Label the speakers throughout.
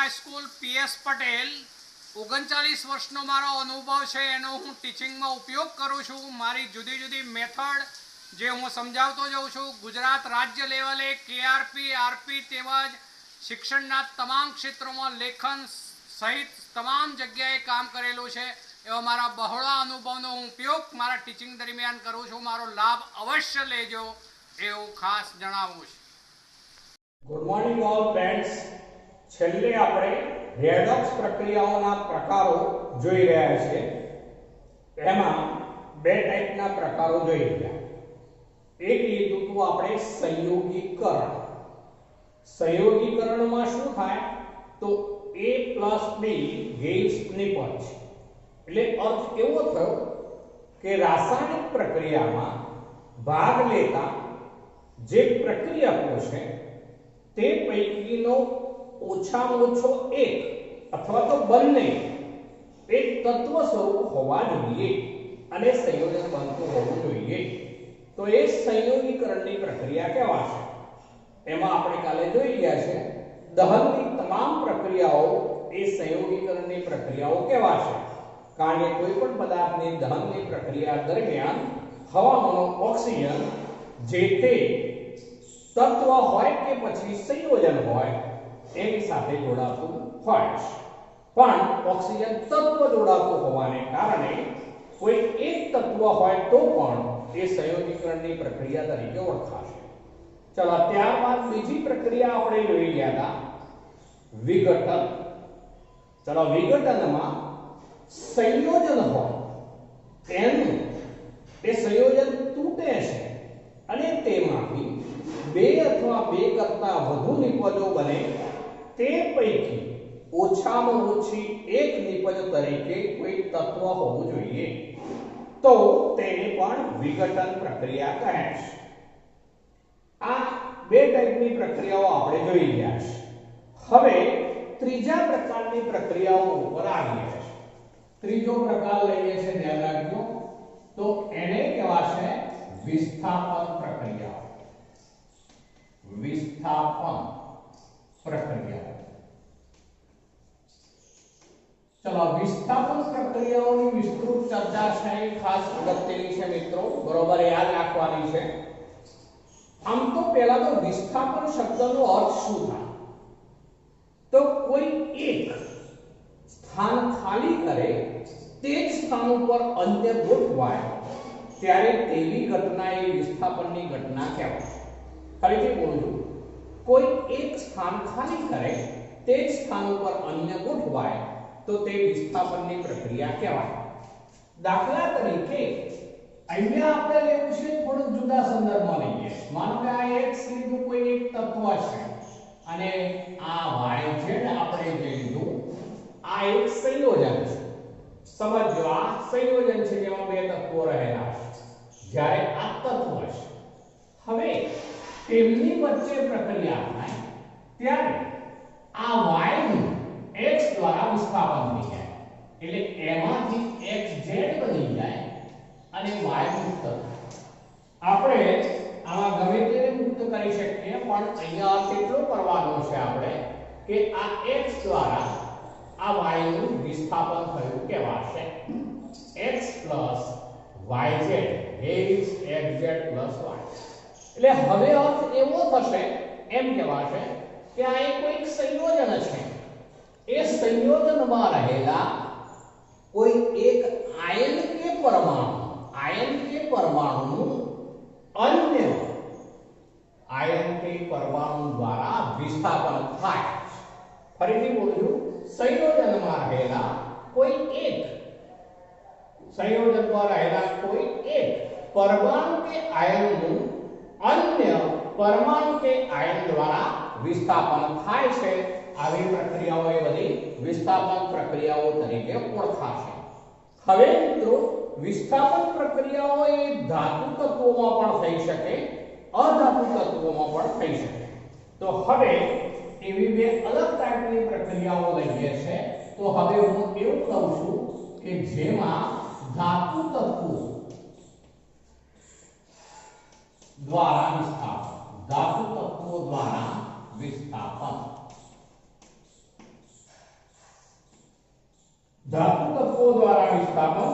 Speaker 1: High school PS Patel 39 वर्षનો મારો અનુભવ છે એનો હું ટીચિંગમાં ઉપયોગ કરું છું। મારી જુદી જુદી મેથડ જે હું સમજાવતો જાઉં છું। ગુજરાત રાજ્ય લેવલે કેઆરપી આરપી તેમજ શિક્ષણના તમામ ક્ષેત્રોમાં લેખન સહિત તમામ જગ્યાએ કામ કરેલું છે। એવા મારા બહોળા અનુભવનો હું ઉપયોગ મારા ટીચિંગ દરમિયાન કરું છું। મારો લાભ અવશ્ય લેજો એવું ખાસ જણાવું છું।
Speaker 2: Good morning all friends. છેલ્લે આપણે રેડોક્સ પ્રક્રિયાઓના પ્રકારો જોઈ રહ્યા છીએ। એમાં બે ટાઈપના પ્રકારો જોઈ રહ્યા। એક લીધું તો આપણે સંયોગીકરણ। સંયોગીકરણમાં શું થાય તો a + b gives નિપજ। એટલે અર્થ એવો થયો કે રાસાયણિક પ્રક્રિયામાં ભાગ લેતા જે પ્રક્રિયકો છે તે પૈકીનો ઓછામાં ઓછો એક અથવા તો બંને એક તત્વ સ્વરૂપ હોવા જોઈએ અને સંયોજન બનતું હોવું જોઈએ। તો એ સંયોગીકરણની પ્રક્રિયા કહેવાશે। એમાં આપણે કાલે જોઈ ગયા છે દહનની તમામ પ્રક્રિયાઓ એ સંયોગીકરણની પ્રક્રિયાઓ કહેવાશે। કારણ કે કોઈ પણ પદાર્થની દહનની પ્રક્રિયા દરમિયાન હવામાંનો ઓક્સિજન જે તે તત્વ હોય કે પછી સંયોજન હોય એની સાથે જોડાતું હોય છે। પણ ઓક્સિજન તત્વ જોડાતું હોવાને કારણે કોઈ એક તત્વ હોય તો પણ એ સંયોગીકરણની પ્રક્રિયા તરીકે ઓળખાશે। ચલો ત્યારબાદ બીજી પ્રક્રિયા આપણે જોઈ ગયા હતા વિઘટન। ચલો વિઘટનમાં સંયોજન હોય તેનું એ સંયોજન તૂટે છે અને તેમાંથી બે અથવા બે કરતા વધુ નિપજો બને તે પૈકી ઓછામાં ઓછી એક નિપજ તરીકે કોઈ તત્વ હોવું જોઈએ તો તેને પણ વિઘટન પ્રક્રિયા કહે છે। આ બે ટાઈપની પ્રક્રિયાઓ આપણે જોઈ ગયા છે। હવે ત્રીજા પ્રકારની પ્રક્રિયાઓ ઉપર આવીએ છીએ। ત્રીજો પ્રકાર લઈએ છે ધ્યાન રાખજો તો એને કહેવાશે વિસ્થાપન પ્રક્રિયા। विस्थापन प्रक्रिया। चलो विस्थापन प्रक्रियाओनी विस्तृत चर्चा છે ખાસ અગત્યની છે મિત્રો બરોબર યાદ રાખવાની છે। આમ તો પહેલા તો વિસ્થાપન શબ્દનો અર્થ શું થાય તો કોઈ એક સ્થાન ખાલી કરે તે જ સ્થાન ઉપર અન્ય ગોઠવાય ત્યારે તેવી ઘટના એ વિસ્થાપનની ઘટના કહેવાય। ફરીથી બોલું કોઈ એક સ્થાન ખાલી કરે તે જ સ્થાન ઉપર અન્ય ગોઠવાય તો તે વિસ્થાપનની પ્રક્રિયા કહેવાય। દાખલા તરીકે અહીંયા આપણે લેવું છે થોડું જુદા સંદર્ભમાં લઈએ। માનો કે આ x લીધું કોઈ એક તત્વ છે અને આ y છે ને આપણે જે લીધું આ એક સંયોજન છે। સમજો આ સંયોજન છે જેમાં બે તત્વો રહેલા છે જ્યારે આ તત્વ છે। હવે તેમની વચ્ચે પ્રક્રિયા થાય ત્યારે આ y નું x દ્વારા વિસ્થાપન થઈ જાય એટલે એમાંથી xz બની જાય અને y મુક્ત થાય। આપણે આમાં ગમે તેને મુક્ત કરી શકીએ પણ અહીંયા કેટલો કરવાનો છે આપણે કે આ x દ્વારા આ y નું વિસ્થાપન થયું કહેવાશે। x + yz is xz + y। એટલે હવે અર્થ એવો થશે એમ કહેવાશે કે આ એક કોઈ સંયોજન છે। એ સંયોજનમાં રહેલા કોઈ એક આયન કે પરમાણુ अन्य आयन के परमाणु द्वारा विस्थापन थाय। फरीथी बोलूं संयोजનમાં રહેલા કોઈ એક સંયોજનમાં રહેલા કોઈ એક પરમાણુ કે આયનનું अन्य परमाणु के आयन द्वारा विस्थापन थाय છે। આવી પ્રક્રિયાઓ એ બધી વિસ્થાપન પ્રક્રિયાઓ તરીકે ઓળખાશે। હવે મિત્રો વિસ્થાપન પ્રક્રિયાઓ એ ધાતુ તત્વોમાં પણ થઈ શકે અધાતુ તત્વોમાં પણ થઈ શકે। તો હવે એવી બે અલગ ટાઈપની પ્રક્રિયાઓ લઈએ છે। તો હવે હું એવું કહું છું કે જેમાં ધાતુ તત્વો द्वारा विस्थापन। ધાતુ તત્વો દ્વારા વિસ્થાપન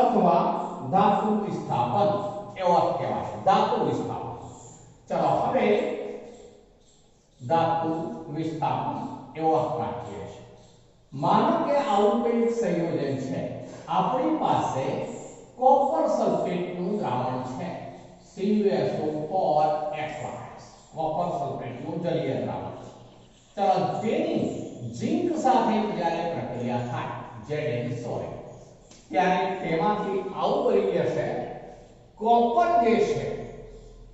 Speaker 2: અથવા ધાતુ વિસ્થાપન એવો કહેવાય, ધાતુ વિસ્થાપન. ચલો હવે ધાતુ વિસ્થાપન એવો રાખીએ છીએ. માનો કે આવું કંઈક સંયોજન છે. આપણી પાસે કોપર સલ્ફેટનું દ્રાવણ છે, CuSO4 કોપર સલ્ફેટનું જલીય દ્રાવણ. ચલો તેની ઝિંક સાથે જ્યારે પ્રક્રિયા થાય Zn ત્યારે તેમાંથી આવું બની જશે, કોપર જે છે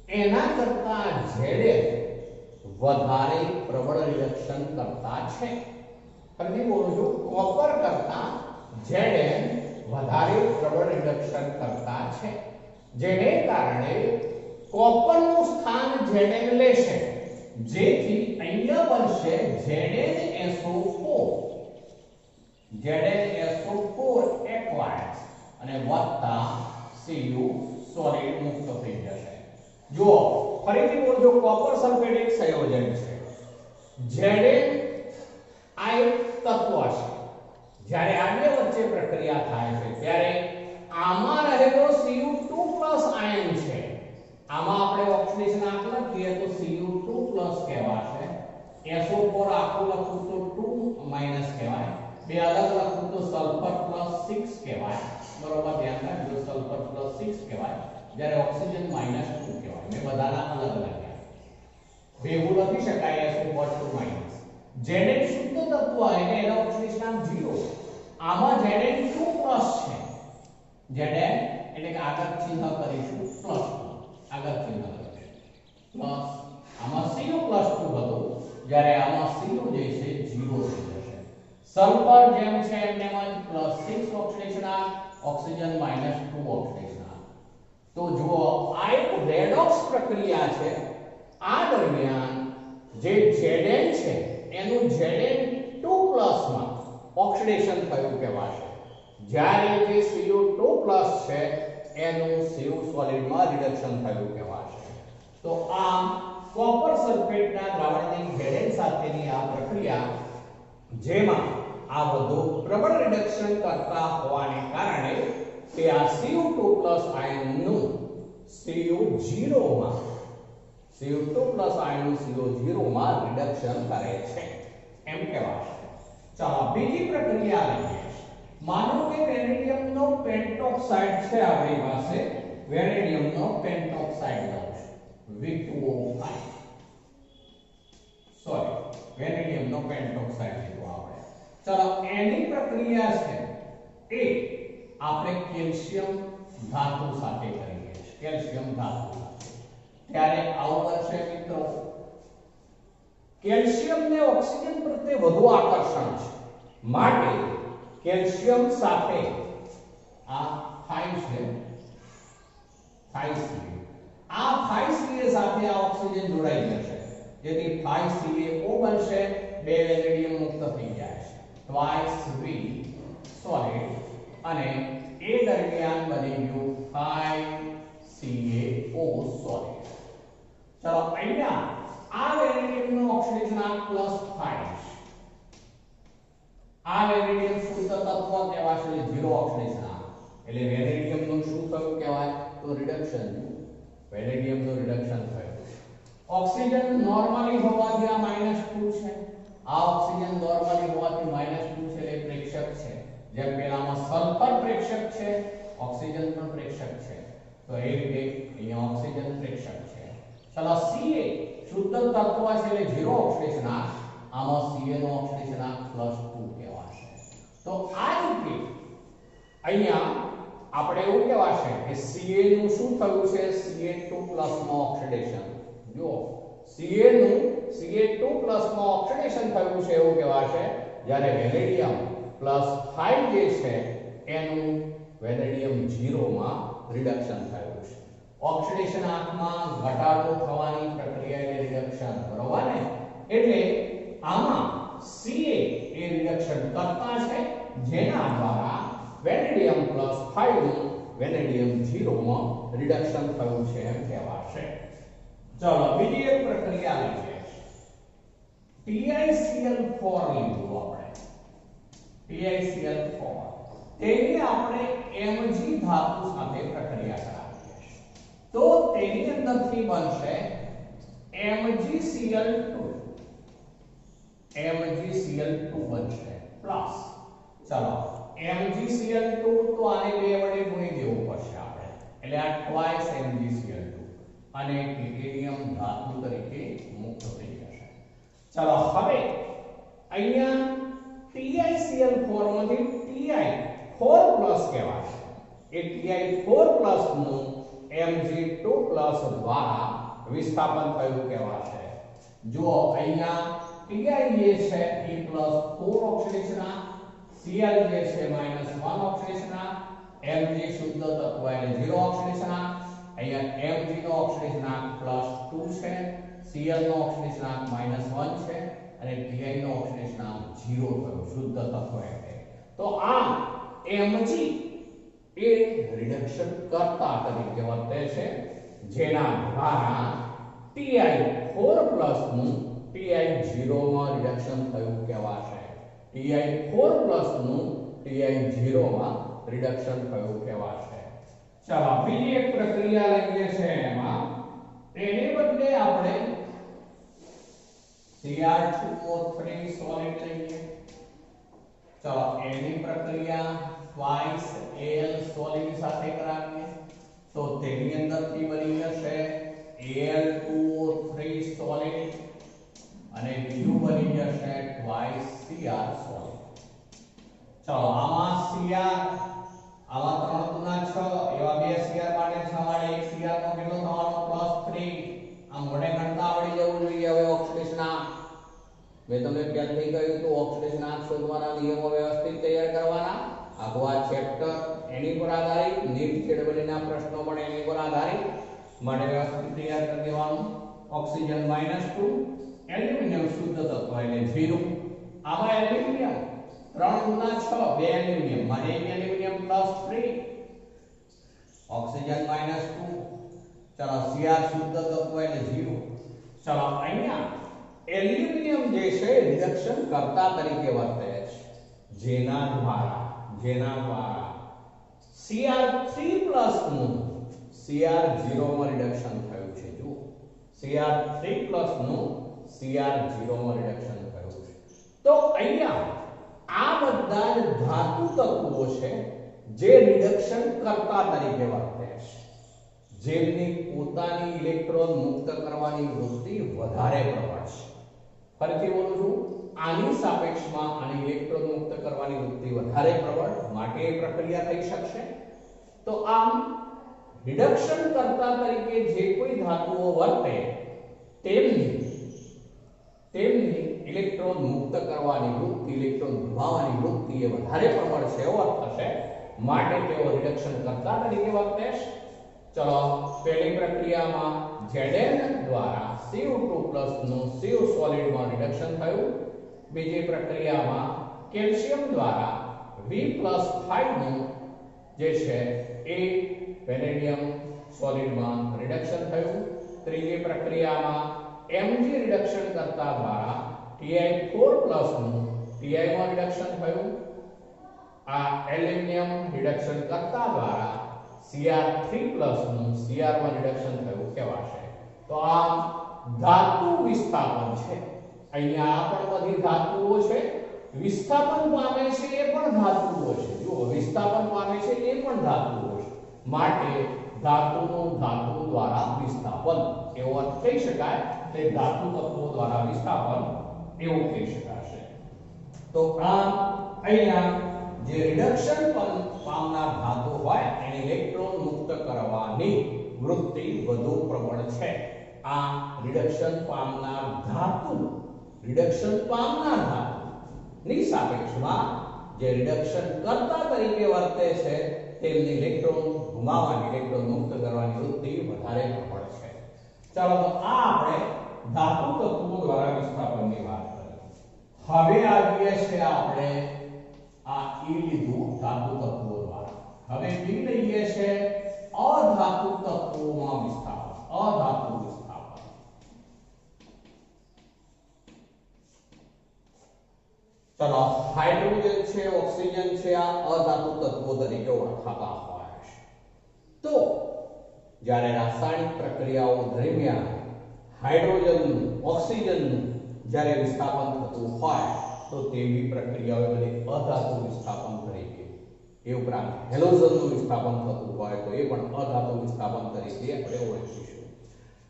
Speaker 2: એના કરતા Zn વધારે પ્રબળ રિડક્શન કરતા છે. ફરી બોલું છું, કોપર કરતા Zn વધારે પ્રબળ રિડક્શન કરતા છે, જેને કારણે કોપરનું સ્થાન Zn લેશે, જેથી અહીંયા બનશે ZnSO4 aqueous અને વત્તા Cu સોલિડ મુક્ત થઈ જશે. જો ફરીથી બોલજો, કોપર સલ્ફેટ એક સંયોજન છે. Zn આ એક તત્વ છે. જ્યારે આ બે વચ્ચે પ્રક્રિયા થાય છે ત્યારે આમાં રહેલો Cu2+ આયન છે, આમાં આપણે ઓક્સિડેશન આંક લખીએ તો Cu2+ કહેવાશે. SO4 આખું લખું તો 2- કહેવાય. બે અલગ લખું તો સલ્ફર +6 કહેવાય. બરોબર, ધ્યાન રાખજો, સલ્ફર +6 કહેવાય, જ્યારે ઓક્સિજન -2 કહેવાય. મેં બધાના અલગ લખ્યા, ભેગું લખી શકાય SO4 2-. Zn શુદ્ધ તત્વ એટલે એનો ઓક્સિડેશન આંક 0. આમાં Zn2+ છે. Zn એટલે કે આગળ ચિહ્ન કરીશું પ્લસ, આગળ ચિહ્ન કરીશું પ્લસ. આમાં Cu+2 હતું, જ્યારે આમાં Cu જે છે 0 થઈ જશે. સલ્ફર જેમ છે એમને જ +6 ઓક્સિડેશન આંક, ઓક્સિજન -2 ઓક્સિડેશન આંક. તો જુઓ, આ એક રેડોક્સ પ્રક્રિયા છે. આ દરમિયાન જે Zn છે એનું Zn2+ માં ઓક્સિડેશન થયું કહેવાશે, જ્યારે જે Cu2+ છે એનું Cu સોલિડમાં રિડક્શન થયું કહેવાશે. તો આમ કોપર સલ્ફેટના દ્રાવણની Zn સાથેની આ પ્રક્રિયા, જેમાં આ વધુ પ્રબળ રિડક્શન કરતા હોવાને કારણે તે આ Cu2+ આયનનું Cu0 માં Cu0 રિડક્શન કરે છે એમ કહેવાશે. ચાલો બીજી પ્રક્રિયા લઈએ. માનો કે વેનેડિયમનો પેન્ટોક્સાઇડ છે આપણી પાસે, વેનેડિયમનો પેન્ટોક્સાઇડ લઉં છું, V2O5. સોરી, વેનેડિયમનો પેન્ટોક્સાઇડ લીધો આપણે. ચાલો એની પ્રક્રિયા છે એ આપણે કેલ્શિયમ ધાતુ સાથે કરીએ છીએ, કેલ્શિયમ ધાતુ સાથે. ત્યારે આવું બનશે મિત્રો, કેલ્શિયમને ઓક્સિજન પ્રત્યે વધુ આકર્ષણ છે, માટે કેલ્શિયમ સાથે આ 5 છે, 5Ca, આ 5Ca સાથે આ ઓક્સિજન જોડાઈ જશે, જેથી 5CaO બનશે. બે વેનેડિયમ મુક્ત થઈ જાય છે, twice V સોલિડ, અને એ દરમિયાન બની ગયું 5CaO સોલિડ. ચલો અહીંયા આ વેનેડિયમનો ઓક્સિડેશન આંક +5 છે. આ વેનેડિયમ શુદ્ધ તત્વ કહેવાશે, 0 ઓક્સિડેશન આંક. એટલે વેનેડિયમનું શું થયું કહેવાય તો રિડક્શન. વેનેડિયમનું રિડક્શન થયું. ઓક્સિજન નોર્મલી હોવાથી આ -2 છે, આ ઓક્સિજન નોર્મલી હોવાથી -2 છે, એટલે પ્રેક્ષક છે. જેમ પેલામાં સલ્ફર પ્રેક્ષક છે, ઓક્સિજન પણ પ્રેક્ષક છે, તો એ રીતે અહીંયા ઓક્સિજન પ્રેક્ષક છે. ચલો Ca શુદ્ધ તત્વ છે એટલે 0 ઓક્સિડેશન આંક, આમાં Ca નો ઓક્સિડેશન આંક +2 કહેવાશે. તો આ રીતે અહીંયા આપણે એવું કહેવાશે કે Ca નું શું થયું છે, Ca2+ નો ઓક્સિડેશન. જો Ca નું Ca2+ નો ઓક્સિડેશન થયું છે એવું કહેવાશે, જ્યારે વેનેડિયમ +5 જે છે એનું વેનેડિયમ 0 માં રિડક્શન થયું છે. ઓક્સિડેશન આંકમાં ઘટાડો થવાની પ્રક્રિયા એટલે રિડક્શન, બરોબર ને? એટલે આમાં Ca એ રિડક્શન કરતા છે, જેના દ્વારા વેનેડિયમ +5 નું વેનેડિયમ 0 માં રિડક્શન થયું છે એમ કહેવાશે. ચલો બીજી એક પ્રક્રિયા લઈએ, TiCl4 લીધું આપણે, TiCl4 તેની આપણે Mg ધાતુ સાથે પ્રક્રિયા કરાવીએ છીએ તો તેની અંદરથી બનશે MgCl2 બનશે પ્લસ ચલો MgCl2 તો આને બે વડે ગુણી દેવું પડશે આપણે એટલે આ ટ્વાઇસ MgCl2 અને ટિટેનિયમ ધાતુ તરીકે મુક્ત થઈ જશે ચલો હવે અહીંયા TiCl4 માંથી Ti4+ કહેવાશે એ Ti4+ નું Mg2+ દ્વારા વિસ્થાપન થયું કહેવાશે જો અહીંયા Ti જે છે એ +4 ઓક્સિડેશનના Cl જે છે -1 ઓક્સિડેશનના Mg શુદ્ધ તત્વ એટલે 0 ઓક્સિડેશનના અહીંયા Mg નો ઓક્સિડેશનના +2 છે Cl નો ઓક્સિડેશનના -1 છે અને Ti નો ઓક્સિડેશનના 0 થયો શુદ્ધ તત્વ એટલે તો આમ Mg એ રિડક્શન કર્તા તરીકે વર્તે છે જેના દ્વારા Ti4+ નું Ti0 માં રિડક્શન થયું કહેવાશે Ti4+ નું Ti0 માં રિડક્શન થયું કહેવાશે ચાલો બીજી એક પ્રક્રિયા લઈએ છે એમાં એને બદલે આપણે Cr2O3 સોલિડ લઈએ ચાલો એની પ્રક્રિયા ટ્વાઇસ Al સોલિડ સાથે કરાવીએ તો તેની અંદરથી બની જશે Al2O3 સોલિડ અને બીજું બની જશે ટ્વાઇસ Cr સોલિડ ચાલો આમાં Cr આમાં 3 ગુણા 6 એવા બે Cr માટે 6 વાળે એક Cr નો કેટલો થવાનો +3 આમ વડે ગણતા આવડી જવું જોઈએ હવે ઓક્સિડેશનના મેં તમને પહેલેથી કહ્યું તો ઓક્સિડેશન આંક શોધવાના નિયમો વ્યવસ્થિત તૈયાર કરવાના આખો આ ચેપ્ટર એની પર આધારિત નીટ જેડબલના પ્રશ્નો પણ એની પર આધારિત માટે વ્યવસ્થિત તૈયાર કરી દેવાનું ઓક્સિજન -2 એલ્યુમિનિયમ શુદ્ધ તત્વ એટલે 0 આમાં એલ્યુમિનિયમ 3 ગુણા 6 બે એલ્યુમિનિયમ માટે એક એલ્યુમિનિયમ +3 ઓક્સિજન -2 ચલો Cr શુદ્ધ તત્વ એટલે 0 ચલો અહીંયા એલ્યુમિનિયમ જે છે રિડક્શન કર્તા તરીકે વર્તે છે જેના દ્વારા Cr3+ નું Cr0 માં રિડક્શન થયું છે જો Cr3+ નું Cr0 માં રિડક્શન થયું છે તો અહીંયા આ બધા જ ધાતુ તત્વો છે જે રિડક્શન કર્તા તરીકે વર્તે છે જેમની પોતાની ઇલેક્ટ્રોન મુક્ત કરવાની વૃત્તિ વધારે પ્રબળ છે ફરીથી બોલું છું આની સાપેક્ષમાં આની ઇલેક્ટ્રોન મુક્ત કરવાની વૃત્તિ વધારે પ્રબળ માટે એ પ્રક્રિયા થઈ શકશે તો આમ રિડક્શન કર્તા તરીકે જે કોઈ ધાતુઓ વર્તે તેમની ઇલેક્ટ્રોન મુક્ત કરવાની વૃત્તિ ઇલેક્ટ્રોન ગુમાવવાની વૃત્તિ એ વધારે પ્રબળ છે એવો અર્થ થશે માટે તેઓ રિડક્શન કર્તા તરીકે વર્તે છે ચલો પહેલી પ્રક્રિયામાં Zn દ્વારા Cu2+ નું Cu સોલિડ માં રિડક્શન થયું બીજી પ્રક્રિયામાં કેલ્શિયમ દ્વારા V+5 નું જે છે એ વેનેડિયમ સોલિડ માં રિડક્શન થયું ત્રીજી પ્રક્રિયામાં Mg રિડક્શન કરતા દ્વારા Ti4+ નું Ti માં રિડક્શન થયું આ એલ્યુમિનિયમ રિડક્શન કરતા દ્વારા Cr3+ નું Cr માં રિડક્શન થયું કહેવાશે તો આ ધાતુ વિસ્થાપન છે અહીંયા આ પણ બધી ધાતુઓ છે વિસ્થાપન પામે છે એ પણ ધાતુઓ છે જો વિસ્થાપન પામે છે એ પણ ધાતુઓ છે માટે ધાતુનું ધાતુ દ્વારા વિસ્થાપન એવો અર્થ કહી શકાય તે ધાતુ તત્વો દ્વારા વિસ્થાપન એવું કહી શકાશે તો આ અહીંયા જે રિડક્શન પામનાર ધાતુ હોય એને ઇલેક્ટ્રોન મુક્ત કરવાની વૃત્તિ વધુ પ્રબળ છે આ રિડક્શન પામનાર ધાતુ ની સાપેક્ષમાં જે રિડક્શન કર્તા તરીકે વર્તે છે તેમની ઇલેક્ટ્રોન ગુમાવવાની ઇલેક્ટ્રોન મુક્ત કરવાની વૃત્તિ વધારે પ્રબળ છે ચાલો તો આ આપણે ધાતુ તત્વો દ્વારા વિસ્થાપનની વાત કરી હવે આવીએ છે આપણે આ ઈ લીધું ધાતુ તત્વો દ્વારા હવે બી લઈએ છે અધાતુ તત્વોમાં વિસ્થાપન અધાતુ વિસ્થાપન ચલો હાઇડ્રોજન છે, ઓક્સિજન છે, આ અધાતુ તત્વો તરીકે ઓળખાતા હોય છે. તો જ્યારે રાસાયણિક પ્રક્રિયાઓ દરમિયાન હાઇડ્રોજનનું, ઓક્સિજનનું જ્યારે વિસ્થાપન થતું હોય તો તેવી પ્રક્રિયાઓ બધી અધાતુ વિસ્થાપન તરીકે, એ ઉપરાંત હેલોજનનું વિસ્થાપન થતું હોય તો એ પણ અધાતુ વિસ્થાપન તરીકે આપણે ઓળખીશું.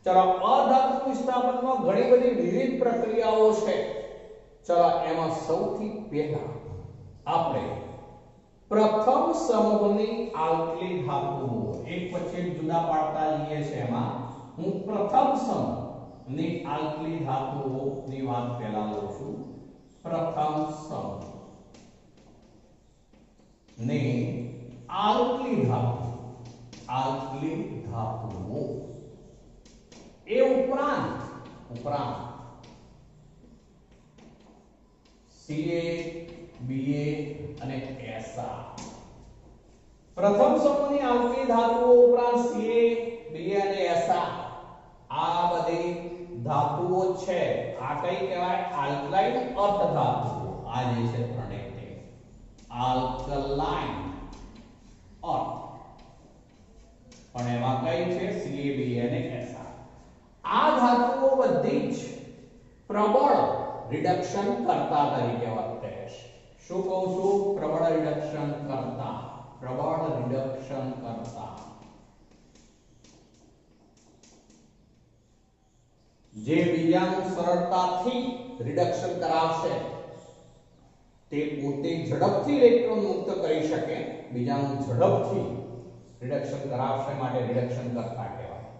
Speaker 2: ચલો અધાતુ વિસ્થાપનમાં ઘણી બધી વિવિધ પ્રક્રિયાઓ છે. ચલો એમાં સૌથી પહેલા આપણે પ્રથમ સમૂહની આલ્કલી ધાતુઓ એક પછી એક જુદા પાડતા જઈએ છે. એમાં હું પ્રથમ સમૂહની આલ્કલી ધાતુઓની વાત પહેલા લઉં છું. પ્રથમ સમૂહ ને આલ્કલી ધાતુઓ એ ઉપરાંત Ca, Ba અને Sa. પ્રથમ સમૂહની આલ્કલી ધાતુઓ ઉપરાંત Ca, Ba અને Sa આ બધી ધાતુઓ છે. આ કઈ કહેવાય? આલ્કલાઇન અર્ધ ધાતુઓ. આ જે છે ત્રણેય તે આલ્કલાઇન અર્થ, પણ એમાં કઈ છે? Ca, Ba અને Sa. આ ધાતુઓ બધી જ પ્રબળ રિડક્શન કરતા તરીકે વર્તે છે. શું કહું છું? પ્રબળ રિડક્શન કરતા. જે બીજાનું સરળતાથી રિડક્શન કરાવશે તે પોતે ઝડપથી ઇલેક્ટ્રોન મુક્ત કરી શકે, બીજાનું ઝડપથી રિડક્શન કરાવશે માટે રિડક્શન કરતા કહેવાય.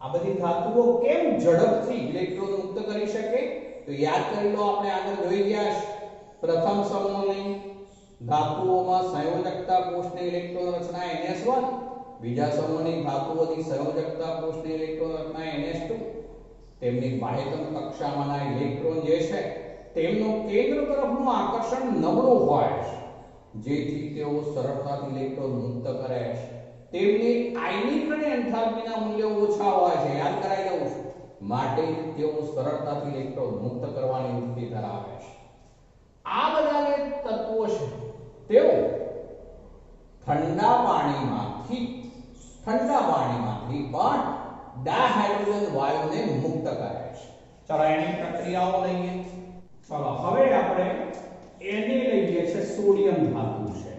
Speaker 2: આ બધી ધાતુઓ કેમ ઝડપથી ઇલેક્ટ્રોન મુક્ત કરી શકે? તો યાદ કરી લો, આપણે આગળ જોઈ ગયા છે. પ્રથમ સમૂહની ધાતુઓમાં સંયોજકતા કોષની ઇલેક્ટ્રોન રચના NS1, બીજા સમૂહની ધાતુઓની સંયોજકતા કોષની ઇલેક્ટ્રોન રચના NS2. તેમની બાહ્યતમ કક્ષામાંના ઇલેક્ટ્રોન જે છે તેમનું કેન્દ્ર તરફનું આકર્ષણ નબળું હોય છે, જેથી તેઓ સરળતાથી ઇલેક્ટ્રોન મુક્ત કરે છે. તેમની આયનિક અને એન્થાલ્પીના મૂલ્યો ઓછા હોય છે, યાદ કરાવી દઉં છું, માટે તેઓ સરળતાથી ઇલેક્ટ્રોન મુક્ત કરવાની વૃત્તિ ધરાવે છે. આ બધા જે તત્વો છે તેઓ ઠંડા પાણીમાંથી પણ ડાયહાઇડ્રોજન વાયુને મુક્ત કરે છે. ચલો એની પ્રક્રિયાઓ લઈએ. ચલો હવે આપણે એને લઈએ છે, સોડિયમ ધાતુ છે.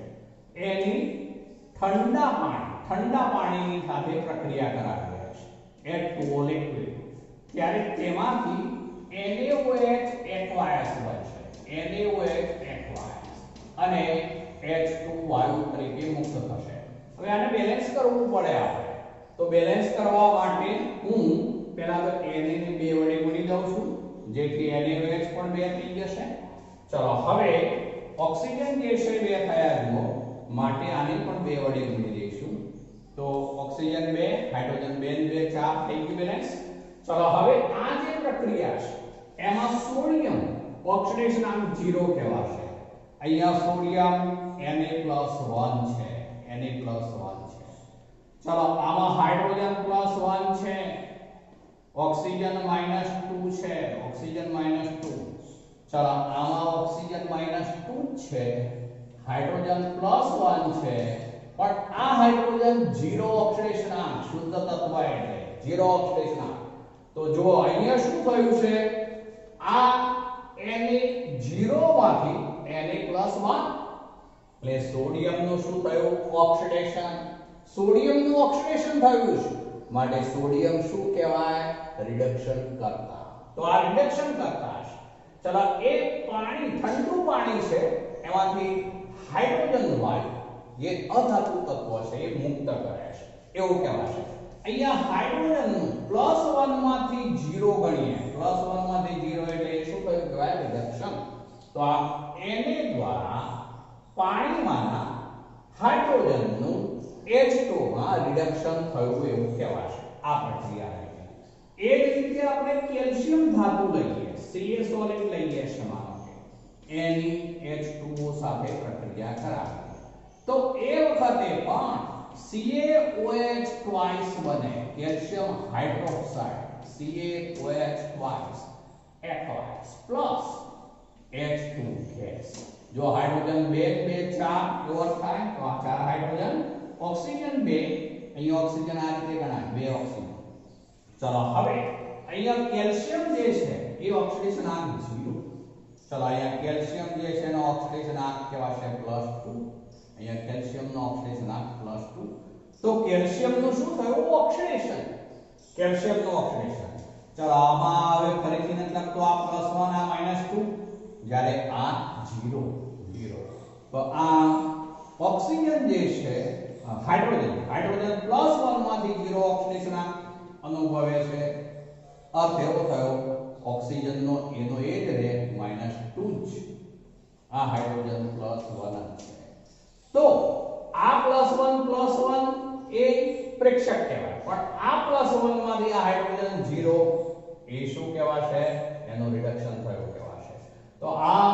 Speaker 2: એની ઠંડા પાણીની સાથે પ્રક્રિયા કરાવીએ છે, H2O લિક્વિડ. ત્યારે તેમાંથી NaOH aqueous બનશે, NaOH aqueous, અને H2 વાયુ તરીકે મુક્ત થશે. હવે આને બેલેન્સ કરવું પડે આપણે. તો બેલેન્સ કરવા માટે હું પહેલા તો Na ને 2 વડે ગુણી દઉં છું, જેથી NaOH પણ 2 થઈ જશે. ચલો હવે ઓક્સિજન જે છે 2 થયા જુઓ, માટે આને પણ 2 વડે ગુણી દઈશું. તો ઓક્સિજન 2, હાઇડ્રોજન 2 ને 2 4 થઈ ગયું બેલેન્સ. ચલો હવે આ જે પ્રક્રિયા છે એમાં સોડિયમ ઓક્સિડેશન આમ 0 કહેવાશે. અહીંયા સોડિયમ Na+1 છે, Na+1 છે. ચલો આમાં હાઇડ્રોજન +1 છે, ઓક્સિજન -2 છે, ઓક્સિજન -2. ચલો આમાં ઓક્સિજન -2 છે, હાઇડ્રોજન +1 છે, પણ આ હાઇડ્રોજન 0 ઓક્સિડેશન આંક, શુદ્ધ તત્વ એટલે 0 ઓક્સિડેશન આંક. તો જો અહીંયા શું થયું છે? આ Na0 માંથી Na+1 એટલે સોડિયમનું શું થયું? ઓક્સિડેશન. સોડિયમનું ઓક્સિડેશન થયું છે, માટે સોડિયમ શું કહેવાય? રિડક્શન કરતા. તો આ રિડક્શન કરતા છે. ચલો એ પાણી, ઠંડુ પાણી છે, એમાંથી હાઇડ્રોજન વાયુ જે અધાતુ તત્વ છે એ મુક્ત કરે છે, એવું કહેવાશે. અહીંયા હાઇડ્રોજન +1 માંથી 0 ગણીએ, +1 માંથી 0 એટલે એ શું થયું કહેવાય? રિડક્શન. તો આ Na દ્વારા પાણીમાંના હાઇડ્રોજનનું H2 માં રિડક્શન થયું એવું કહેવાશે આ પ્રક્રિયા. એ જ રીતે આપણે કેલ્શિયમ ધાતુ લઈએ, Ca સોલિડ લઈએ છે, માનો કે NeH2O સાથે પ્રક્રિયા કરાવીએ તો એ વખતે પણ CaOH twice બને, calcium hydroxide CaOH twice aqueous, plus H2 gas. જો હાઇડ્રોજન 2 2 4 પ્યોર થાય તો આ 4 હાઇડ્રોજન, ઓક્સિજન 2, અહીંયા ઓક્સિજન આ રીતે ગણાય 2 ઓક્સિજન. ચલો હવે અહીંયા કેલ્શિયમ જે છે એ ઓક્સિડેશન આંક 0. ચલો અહીંયા કેલ્શિયમ જે છે એનો ઓક્સિડેશન આંક કહેવાશે +2. અહીંયા કેલ્શિયમનો ઓક્સિડેશન આંક +2. તો કેલ્શિયમનું શું થયું? ઓક્સિડેશન. કેલ્શિયમનું ઓક્સિડેશન. ચલો આમાં હવે ફરીથી નથી લખતો, આ +1 આ -2, જ્યારે આ 0 0. તો આ ઓક્સિજન જે છે હાઇડ્રોજન +1 માંથી 0 ઓક્સિડેશન આંક અનુભવે છે. અર્થ એવો થયો ઓક્સિજનનો એનો એ જ રે -2 જ. આ હાઇડ્રોજન +1 છે. તો આ +1 એ પ્રેક્ષક કહેવાય, પણ આ +1 માંથી આ હાઇડ્રોજન 0 એ શું કહેવાશે? એનું રિડક્શન થયું કહેવાશે. તો આ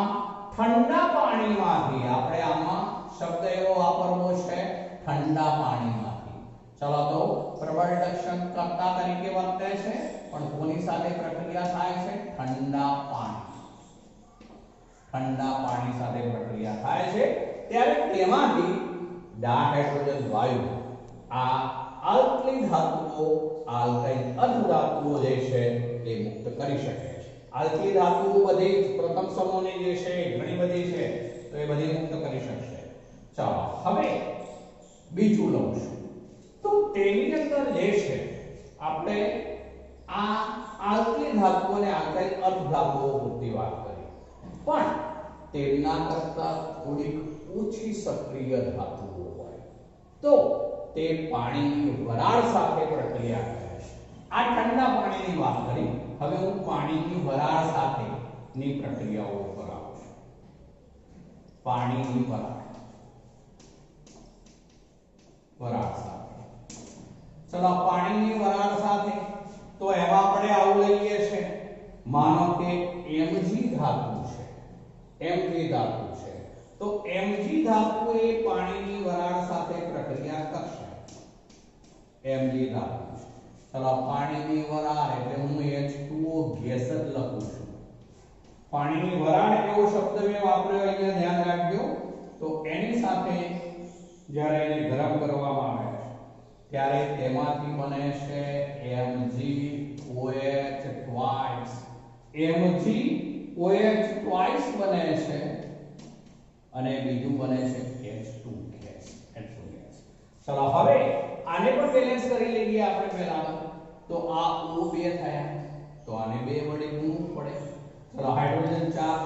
Speaker 2: ઠંડા પાણીમાંથી આપણે આમાં શબ્દ એવો વાપરવો છે ઠંડા પાણીમાંથી. ચલો તો પ્રબળ રિડક્શન કર્તા તરીકે વર્તે છે, પણ કોની સાથે પ્રક્રિયા થાય છે? ઠંડા પાણી. ઠંડા પાણી સાથે પ્રક્રિયા થાય છે ત્યારે તેમાંથી ડાયહાઇડ્રોજન વાયુ આ આલ્કલી ધાતુઓ, આલ્કાઇલ અર્ધધાતુઓ જે છે એ મુક્ત કરી શકે છે. આલ્કલી ધાતુઓ બધી પ્રથમ સમૂહની જે છે ઘણી બધી છે, તો એ બધી મુક્ત કરી શકશે. ચાલો હવે બીજું લઉં છું. તો તેની અંદર જે છે આપણે આ આલ્કલી ધાતુઓ અને આલ્કાઇલ અર્ધધાતુઓ પૂરતી વાત કરી, પણ તેમના કરતા થોડીક ઓછી સક્રિય ધાતુઓ હોય તો તે પાણીની વરાળ સાથે પ્રક્રિયા કરે છે. આ ઠંડા પાણીની વાત કરી, હવે હું પાણીની વરાળ સાથેની પ્રક્રિયાઓ પર આવું છું. પાણીની વરાળ સાથે. ચલો પાણીની વરાળ સાથે તો એમાં આપણે આવું લઈએ છે, માનો કે Mg ધાતુ છે. Mg ધાતુ છે તો Mg ધાતુ એ પાણીની વરાળ સાથે પ્રક્રિયા કરશે. Mg ધાતુ છે. ચલો પાણીની વરાળ એટલે હું H2O ગેસ જ લખું છું. પાણીની વરાળ એવો શબ્દ મેં વાપર્યો, અહીંયા ધ્યાન રાખજો. તો એની સાથે જ્યારે એને ગરમ કરવામાં આવે છે ત્યારે તેમાંથી બને છે MgOH twice. MgOH twice બને છે અને બીજું બને છે H2 ગેસ. ચલો હવે આને પણ બેલેન્સ કરી લઈએ આપણે પહેલા. તો આ O2 થયા તો આને 2 વડે ગુણવું પડે. ચલો હાઇડ્રોજન 4 થયા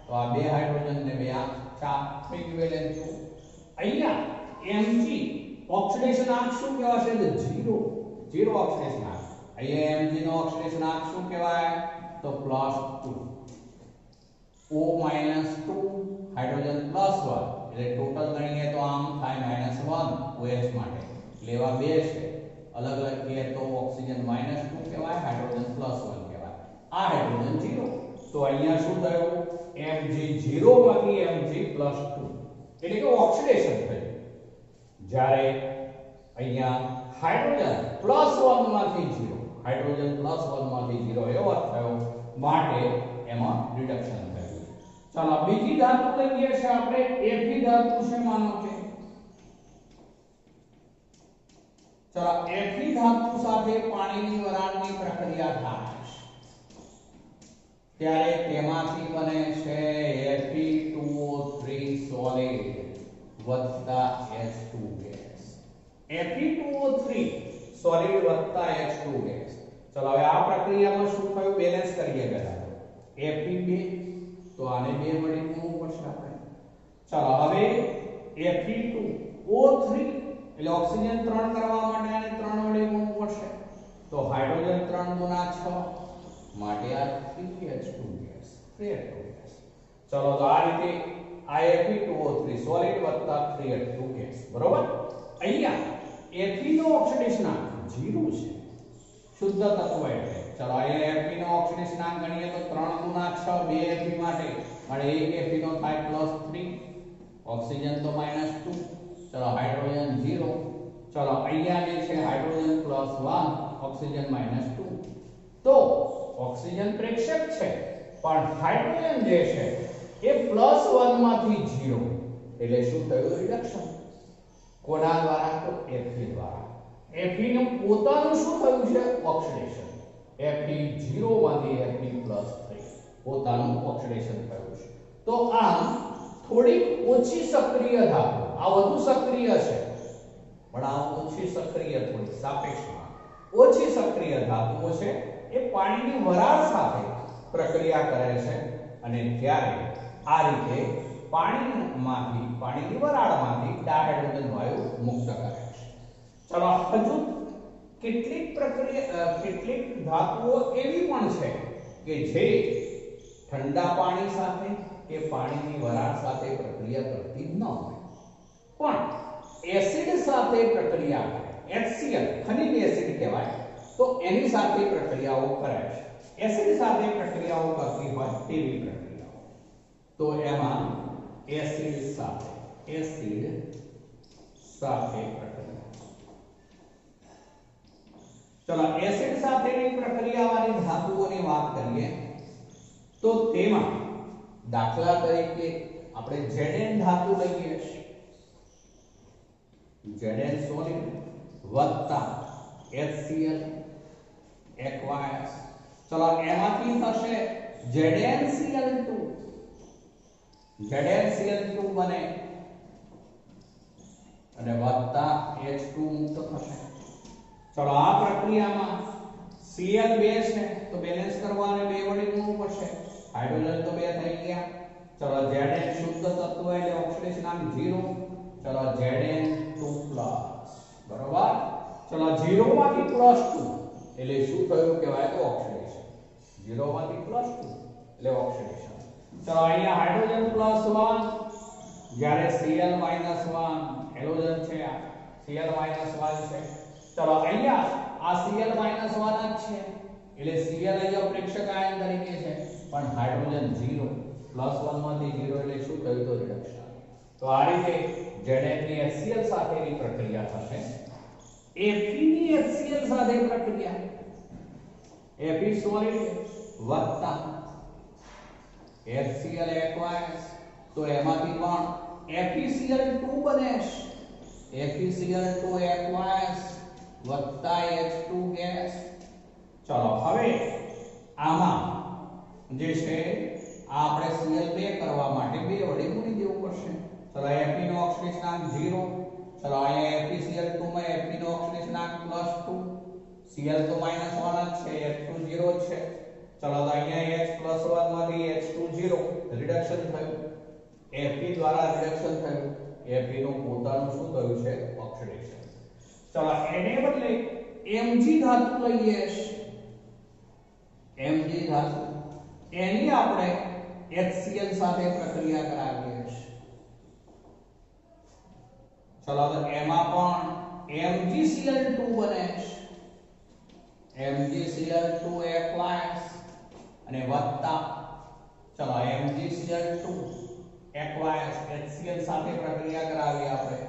Speaker 2: તો આ 2 હાઇડ્રોજન ને 2 આ 4 થઈ ગયું બેલેન્સ. અહીંયા Mg ઓક્સિડેશન આંક શું કહેવાશે? 0 ઓક્સિડેશન આંક. અહીંયા Mg નો ઓક્સિડેશન આંક શું કહેવાય? તો +2. O - 2 હાઇડ્રોજન +1 એટલે ટોટલ ગણીએ તો આમ થાય -1 OH માટે. લેવા 2 છે, અલગ અલગ કરીએ તો ઓક્સિજન -2 કહેવાય, હાઇડ્રોજન +1 કહેવાય. આ હાઇડ્રોજન 0. તો અહીંયા શું થયું? Mg0 માંથી Mg+2 એટલે કે ઓક્સિડેશન થયું. જ્યારે અહીંયા હાઇડ્રોજન +1 માંથી 0, હાઇડ્રોજન +1 માંથી 0 એવો અર્થ થયો, માટે એમાં રિડક્શન થયું. ચાલો બીજી ધાતુ લઈએ છે આપણે. Fe ધાતુ છે માનો કે. ચાલો Fe ધાતુ સાથે પાણીની વરાળની પ્રક્રિયા થાય ત્યારે તેમાંથી બને છે Fe2O3 સોલિડ વત્તા H2 ગેસ. Fe2O3 સોલિડ વત્તા H2 ગેસ. ચલો હવે આ પ્રક્રિયામાં શું થયું? બેલેન્સ કરીએ પહેલા. Fe2 તો આને 2 વડે ગુણવું પડશે આપણે. ચલો હવે Fe2O3 એટલે ઓક્સિજન 3 કરવા માટે આને 3 વડે ગુણવું પડશે. તો હાઇડ્રોજન 3 ગુણા 6 માટે આ 3H2 ગેસ. 3H2 gas. ચલો તો આ રીતે આ Fe2O3 સોલિડ વત્તા 3H2 ગેસ. બરોબર? અહીંયા Fe નો ઓક્સિડેશન આંક 0 છે. શુદ્ધ તત્વ એટલે. ચલો અહીંયા Fe નો ઓક્સિડેશન આંક ગણીએ તો 3 ગુણા 6 2 Fe માટે અને 1 Fe નો થાય +3. ઓક્સિજન તો -2. ચલો હાઇડ્રોજન 0. ચલો અહીંયા જે છે હાઇડ્રોજન +1 ઓક્સિજન -2. તો ઓક્સિજન પ્રેક્ષક છે પણ હાઇડ્રોજન જે છે એ +1 માંથી 0 એટલે શું થયું રિડક્શન કોના દ્વારા તો Fe દ્વારા Fe નું પોતાનું શું થયું છે ઓક્સિડેશન Fe 0 માંથી Fe +3 પોતાનું ઓક્સિડેશન થયું છે તો આમ થોડી ઓછી સક્રિય ધાતુ આ વધુ સક્રિય છે પણ આ ઓછી સક્રિય થોડી સાપેક્ષમાં ઓછી સક્રિય ધાતુઓ છે એ પાણીની વરાળ સાથે પ્રક્રિયા કરે છે અને ત્યારે આ રીતે પાણીની વરાળમાંથી ડાયહાઇડ્રોજન વાયુ મુક્ત કરે છે ચલો હજુ કેટલીક ધાતુઓ એવી પણ છે કે જે ઠંડા પાણી સાથે કે પાણીની વરાળ સાથે પ્રક્રિયા કરતી ન હોય પણ એસિડ સાથે પ્રક્રિયા કરે HCl ખનિજ એસિડ કહેવાય તો એની સાથે પ્રક્રિયાઓ કરે છે એસિડ સાથે પ્રક્રિયાઓ કરતી હોય તેવી પ્રક્રિયાઓ તો એમાં એસિડ સાથે પ્રક્રિયા ચલો એસિડ સાથેની પ્રક્રિયાવાળી ધાતુઓની વાત કરીએ તો તેમાં દાખલા તરીકે આપણે Zn ધાતુ લઈએ Zn સોલિડ વત્તા HCl aqueous ચલો એમાંથી થશે ZnCl2 બને અને વત્તા H2 મુક્ત થશે ચલો આ પ્રક્રિયામાં Cl 2 છે તો બેલેન્સ કરવાને 2 વડે ગુણવું પડશે હાઇડ્રોજન તો 2 થઈ ગયા ચલો Zn શુદ્ધ તત્વ એટલે ઓક્સિડેશનાંક 0 ચલો Zn2+ બરોબર ચલો 0 માંથી +2 એટલે શું થયું કહેવાય તો ઓક્સિડેશન 0 માંથી +2 એટલે ઓક્સિડેશન ચલો અહીંયા હાઇડ્રોજન +1 જ્યારે Cl - 1 હેલોજન છે આ Cl - 1 છે ચલો અહીંયા આ Cl - 1 જ છે એટલે Cl અહીંયા પ્રેક્ષક આયન તરીકે છે પણ હાઇડ્રોજન 0 +1 માંથી 0 એટલે શું થયું તો રિડક્શન તો આ રીતે Zn ની HCl સાથેની પ્રક્રિયા થશે Fe ની HCl સાથે પ્રક્રિયા Fe સોલિડ વત્તા HCl aqueous તો એમાંથી પણ FeCl2 બને FeCl2 aqueous વત્તા H2 ગેસ ચલો હવે આમાં જે છે આ આપણે Cl2 કરવા માટે 2 વડે ગુણી દેવું પડશે ચલો Fe નો ઓક્સિડેશનાંક 0 ચલો અહીંયા FeCl2 માં Fe નો ઓક્સિડેશનાંક +2 Cl તો -1 જ છે H2 0 છે ચલો તો અહીંયા H +1 માંથી H2 0 રિડક્શન થયું Fe દ્વારા રિડક્શન થયું Fe નું પોતાનું શું થયું છે ઓક્સિડેશન ચલો એને બદલે Mg ધાતુ લઈએ Mg ધાતુ એની આપણે HCl સાથે પ્રક્રિયા કરાવીએ ચલો તો એમાં પણ MgCl2 બને MgCl2 aqueous અને વત્તા ચલો MgCl2 aqueous HCl સાથે પ્રક્રિયા કરાવી આપણે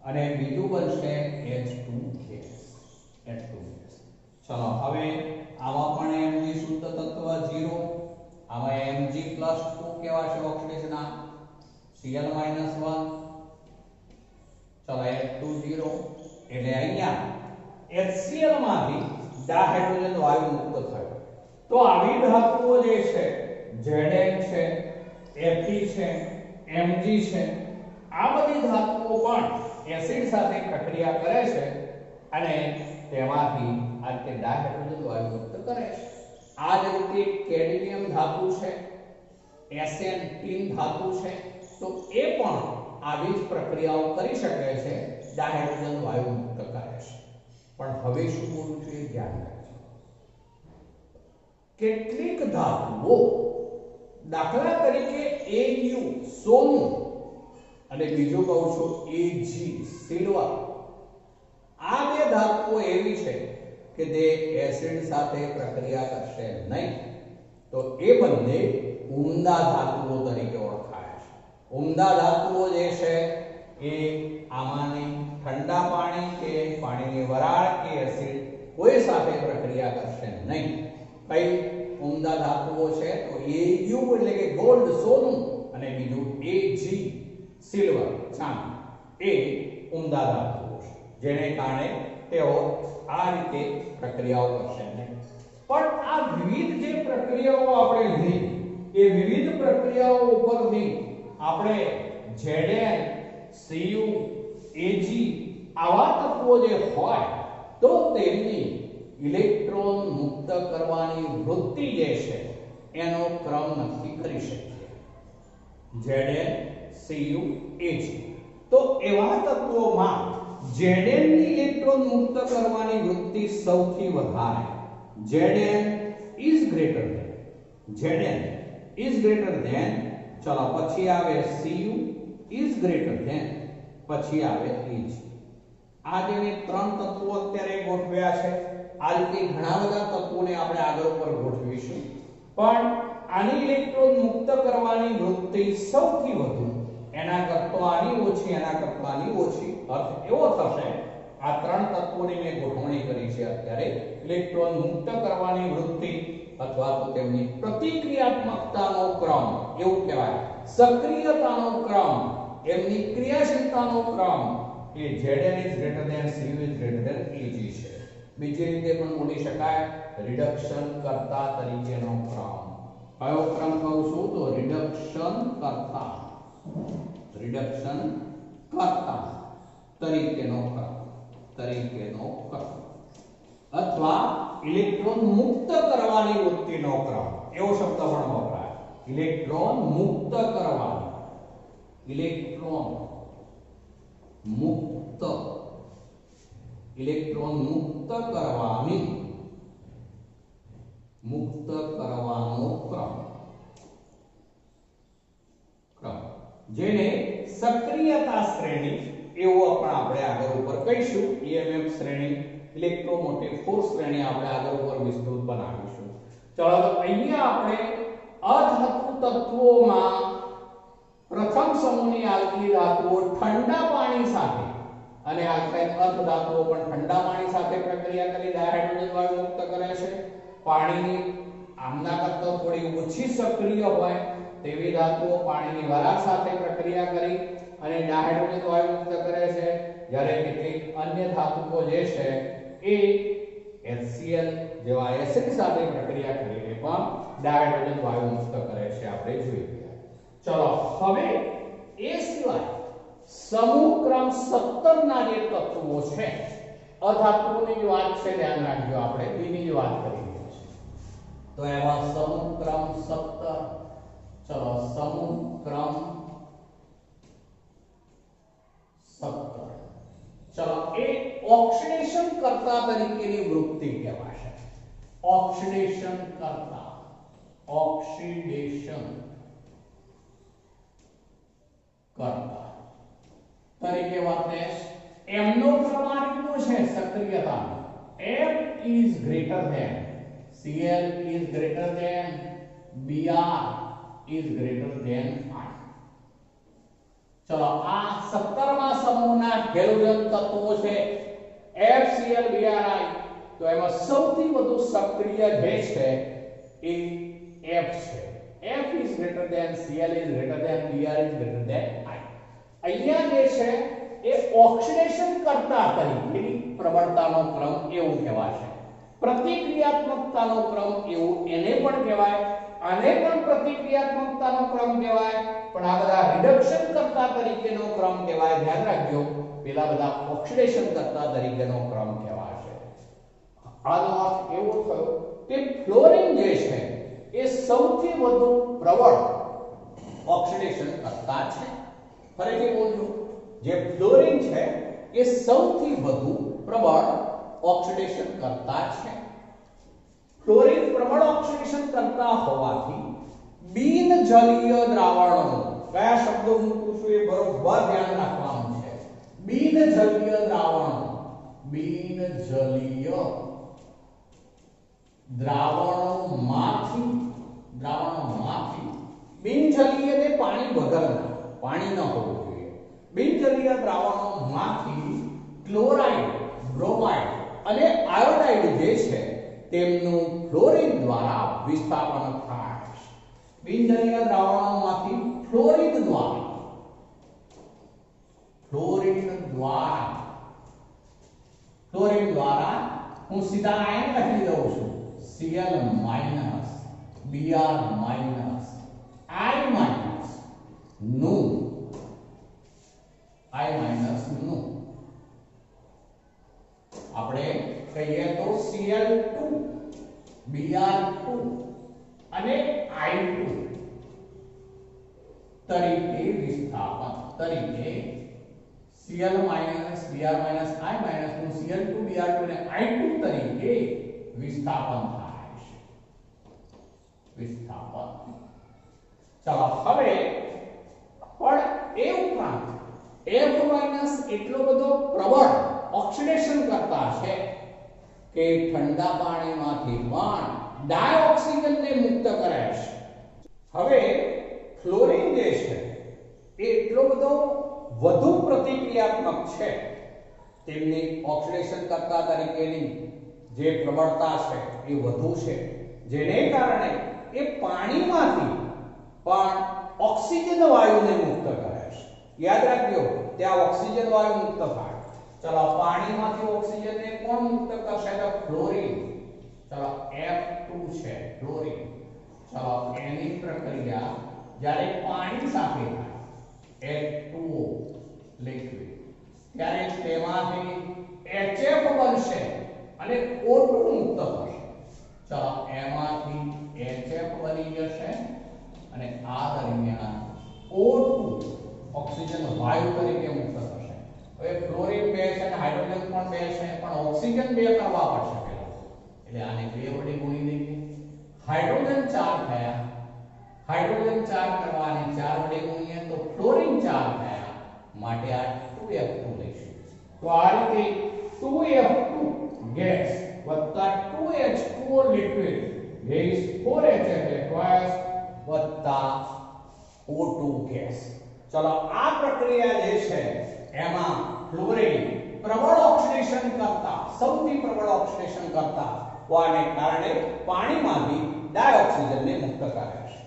Speaker 2: અને બીજું બનશે H2 ગેસ ચલો હવે આમાં પણ Mg શુદ્ધ તત્વ 0 આમાં Mg +2 કેવા છે ઓક્સિડેશન Cl - 1 ચલો H2 0 એટલે અહીંયા HCl માંથી ડાયહાઇડ્રોજન વાયુ મુક્ત થયો તો આવી ધાતુઓ જે છે Zn છે Fe છે Mg છે આ બધી ધાતુઓ પણ એસિડ સાથે પ્રક્રિયા કરે છે અને તેમાંથી આ રીતે ડાયહાઇડ્રોજન વાયુ મુક્ત કરે છે આ જ રીતે કેડમિયમ ધાતુ છે Sn ટીન ધાતુ છે તો એ પણ આવી જ પ્રક્રિયાઓ કરી શકે છે ડાયહાઇડ્રોજન વાયુ મુક્ત કરે છે પણ હવે શું બોલવું છે ધ્યાન રાખજો કેટલીક ધાતુઓ દાખલા તરીકે Au સોનું અને બીજું કહું છું Ag સિલ્વર આ બે ધાતુઓ એવી છે કે તે એસિડ સાથે પ્રક્રિયા કરશે નહીં તો એ બંને ઉમદા ધાતુઓ તરીકે ઓળખાય છે ઉમદા ધાતુઓ જે છે એ આમાંની ઠંડા પાણી કે પાણીની વરાળ કે એસિડ કોઈ સાથે પ્રક્રિયા કરશે નહીં કઈ ઉમદા ધાતુઓ છે તો Au એટલે કે ગોલ્ડ સોનું અને બીજું Ag સિલ્વર ચાંદી એ ઉમદા ધાતુઓ છે જેને કારણે તેઓ આ રીતે પ્રક્રિયાઓ કરશે પણ આ વિવિધ જે પ્રક્રિયાઓ આપણે લીધી એ વિવિધ પ્રક્રિયાઓ ઉપરથી આપણે Zn Cu Ag આવા તત્વો જે હોય તો તેમની ઇલેક્ટ્રોન મુક્ત કરવાની વૃત્તિ જે છે એનો ક્રમ નક્કી કરી શકીએ Zn Cu Ag તો એવા તત્વોમાં Zn ની ઇલેક્ટ્રોન મુક્ત કરવાની વૃત્તિ સૌથી વધારે Zn is greater than ચલો પછી આવે Cu is greater than પછી આવે Ag આ જે મેં ત્રણ તત્વો અત્યારે ગોઠવ્યા છે આ રીતે ઘણા બધા તત્વોને આપણે આગળ ઉપર ગોઠવીશું પણ આની ઇલેક્ટ્રોન મુક્ત કરવાની વૃત્તિ સૌથી વધુ એના કરતા આની ઓછી અર્થ એવો થશે આ ત્રણ તત્વોની મેં ગોઠવણી કરી છે અત્યારે ઇલેક્ટ્રોન મુક્ત કરવાની વૃત્તિ અથવા તો તેમની પ્રતિક્રિયાત્મકતાનો ક્રમ એવું કહેવાય સક્રિયતાનો ક્રમ એમની ક્રિયાશીલતાનો ક્રમ એ Zn is greater than Cu is greater than Ag છે બીજી રીતે પણ બોલી શકાય રિડક્શન કર્તા તરીકેનો ક્રમ કયો ક્રમ કહું છું તો રિડક્શન કર્તા તરીકેનો ક્રમ અથવા ઇલેક્ટ્રોન મુક્ત કરવાની વૃત્તિનો ક્રમ એવો શબ્દ પણ વપરાય ઇલેક્ટ્રોન મુક્ત કરવાની કરવાનો ક્રમ જેને સક્રિયતા શ્રેણી એવું પણ આપણે આગળ ઉપર કહીશું EMF શ્રેણી ઇલેક્ટ્રોમોટિવ ફોર્સ શ્રેણી આપણે આગળ ઉપર વિસ્તૃત બનાવીશું ચલો તો અહીંયા આપણે અધાતુ તત્વોમાં પ્રથમ સમૂહની આલ્કલી ધાતુઓ ઠંડા પાણી સાથે અને આલ્કાઇન અર્ધ ધાતુઓ પણ ઠંડા પાણી સાથે પ્રક્રિયા કરી ડાયહાઇડ્રોજન વાયુ મુક્ત કરે છે પાણીની આમના કરતા થોડી ઓછી સક્રિય હોય તેવી ધાતુઓ પાણીની વરાળ સાથે પ્રક્રિયા કરી અને ડાયહાઇડ્રોજન વાયુ મુક્ત કરે છે જ્યારે કેટલીક અન્ય ધાતુઓ જે છે એ HCl જેવા એસિડ સાથે પ્રક્રિયા કરીને પણ ડાયહાઇડ્રોજન વાયુ મુક્ત કરે છે આપણે જોઈએ ચલો હવે એ સિવાય સમૂહ ક્રમ 17 ના જે તત્વો છે અધાતુઓની જે વાત છે ધ્યાન રાખજો આપણે બીની જ વાત કરી રહ્યા છીએ તો એમાં સમૂહ ક્રમ 17 ચલો સમૂહ ક્રમ 17 ચલો એ ઓક્સિડેશન કર્તા તરીકેની વૃત્તિ કહેવાશે ઓક્સિડેશન કર્તા તરીકે વર્તે એમનો પ્રમાણ કેટલો છે સક્રિયતાનો F is greater than Cl is greater than Br is greater than I ચલો આ 17મા સમૂહના હેલોજન તત્વો છે FCl Bri તો એમાં સૌથી વધુ સક્રિય જે છે એ F છે F is greater than Cl is greater than Br is greater than I અહીંયા જે છે એ ઓક્સિડેશન કરતા તરીકેની પ્રબળતાનો ક્રમ એવું કહેવાશે પ્રતિક્રિયાત્મકતાનો ક્રમ એવું એને પણ કહેવાય આને પણ પ્રતિક્રિયાત્મકતાનો ક્રમ કહેવાય પણ આ બધા રિડક્શન કરતા તરીકેનો ક્રમ કહેવાય ધ્યાન રાખજો પેલા બધા ઓક્સિડેશન કરતા તરીકેનો ક્રમ કહેવાશે આનો અર્થ એવો થયો કે ફ્લોરિન જે છે એ સૌથી વધુ પ્રબળ ઓક્સિડેશન કરતા છે ફરીથી બોલજો જે ફ્લોરિન છે એ સૌથી વધુ પ્રબળ ઓક્સિડેશન કરતા છે ફ્લોરિન પ્રબળ ઓક્સિડેશન કરતા હોવાથી બિનજલીય દ્રાવણો કયા શબ્દો મૂકું છું એ બરોબર ધ્યાન રાખવાનું છે બિનજલીય દ્રાવણોમાંથી બિનજલીય ને પાણી વગરના પાણી ન હોવું જોઈએ બિનજલીય દ્રાવણોમાંથી ક્લોરાઇડ બ્રોમાઇડ અને આયોડાઇડ જે છે તેમનું ફ્લોરિન દ્વારા વિસ્થાપન થાય છે. બિનજલીય દ્રાવણોમાંથી ફ્લોરિન દ્વારા હું સીધા આયન લખી દઉં છું. Cl minus Br minus I minus નું આપણે કહીએ તો Cl2 Br2 અને I2 તરીકે વિસ્થાપન તરીકે Cl minus Br minus I minus નું Cl2 Br2 અને I2 તરીકે વિસ્થાપન થાય છે. ચાલો હવે પણ એ ઉપરાંત F- એટલો બધો પ્રબળ ઓક્સિડેશન કરતા છે કે ઠંડા પાણીમાંથી પણ ડાયોક્સિજનને મુક્ત કરે છે. હવે ફ્લોરિન જે છે એ એટલો બધો વધુ પ્રતિક્રિયાત્મક છે, તેમની ઓક્સિડેશન કરતા તરીકેની જે પ્રબળતા છે એ વધુ છે, જેને કારણે એ પાણીમાંથી પણ ઓક્સિજન વાયુને મુક્ત કરે છે. યાદ રાખજો, ત્યાં ઓક્સિજન વાયુ મુક્ત થાય. ચલો પાણીમાંથી ઓક્સિજનને કોણ મુક્ત કરશે? તો ફ્લોરિન. ચલો F2 છે ફ્લોરિન. ચલો એની પ્રક્રિયા જ્યારે પાણી સાથે થાય H2O લિક્વિડ, ત્યારે તેમાંથી HF બનશે અને O2 મુક્ત થશે. ચલો એમાંથી HF બની જશે અને આ દરમિયાન O2 ઓક્સિજન વાયુ તરીકે મુક્ત થશે. હવે ફ્લોરિન 2 છે અને હાઇડ્રોજન પણ 2 છે, પણ ઓક્સિજન 2 કરવા પડશે પહેલા, એટલે આને 2 વડે ગુણી દઈએ. હાઇડ્રોજન 4 થયા, હાઇડ્રોજન 4 કરવા અને 4 વડે ગુણીએ તો ફ્લોરિન 4 થયા, માટે આ 2F2 લઈશું. તો આ રીતે 2F2 ગેસ વત્તા 2H2O liquid gives 4HF aqueous વત્તા O2 ગેસ. ચલો આ પ્રક્રિયા જે છે એમાં ફ્લોરિન પ્રબળ ઓક્સિડેશન કરતા, સૌથી પ્રબળ ઓક્સિડેશન કરતા હોવાને કારણે પાણીમાંથી ડાયોક્સિજનને મુક્ત કરે છે.